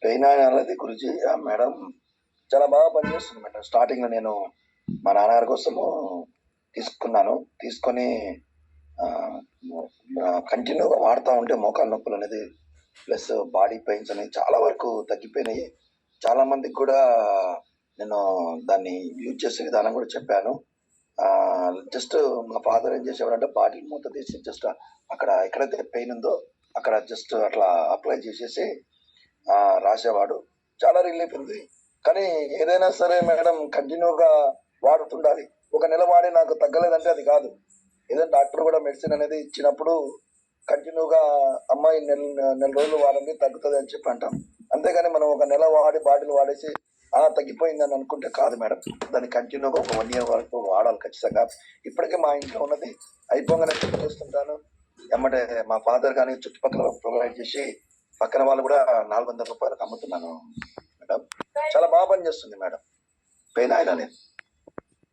Pain అనేది గురించి madam చాలా బాగా పనిచేస్తుంది మేడం. స్టార్టింగ్ లో నేను మా నాన్నగారి కోసము తీసుకున్నాను. తీసుకొని కంటిన్యూగా వాడుతూ ఉంటే మోకాలు నొప్పులు అనేది ప్లస్ బాడీ పెయిన్స్ అనేవి చాలా వరకు తగ్గిపోయినాయి. చాలా మందికి కూడా నేను దాన్ని యూజ్ చేసే విధానం కూడా చెప్పాను. జస్ట్ మా ఫాదర్ ఏం చేసేవాడంటే బాటిల్ మూత తీసి జస్ట్ అక్కడ ఎక్కడైతే పెయిన్ ఉందో అక్కడ జస్ట్ అట్లా అప్లై చేసేసి రాసేవాడు. చాలా రిలీఫ్ ఉంది. కానీ ఏదైనా సరే మేడం కంటిన్యూగా వాడుతుండాలి. ఒక నెల వాడి నాకు తగ్గలేదంటే అది కాదు. ఏదైనా డాక్టర్ కూడా మెడిసిన్ అనేది ఇచ్చినప్పుడు కంటిన్యూగా అమ్మాయి నెల రోజులు వాడండి తగ్గుతుంది అని చెప్పి అంటాం. అంతేగాని మనం ఒక నెల వాడి బాటిల్ వాడేసి తగ్గిపోయిందని అనుకుంటే కాదు మేడం. దాన్ని కంటిన్యూగా ఒక 1 year వరకు వాడాలి ఖచ్చితంగా. ఇప్పటికే మా ఇంట్లో ఉన్నది అయిపోగానే చెక్ చేస్తుంటాను. ఎమ్మటే మా ఫాదర్ కానీ చుట్టుపక్కల ప్రొవైడ్ చేసి పక్కన వాళ్ళు కూడా 400 రూపాయలకు అమ్ముతున్నాను మేడం. చాలా బాగా పనిచేస్తుంది మేడం పెయిన్ ఆయిల్ అనేది.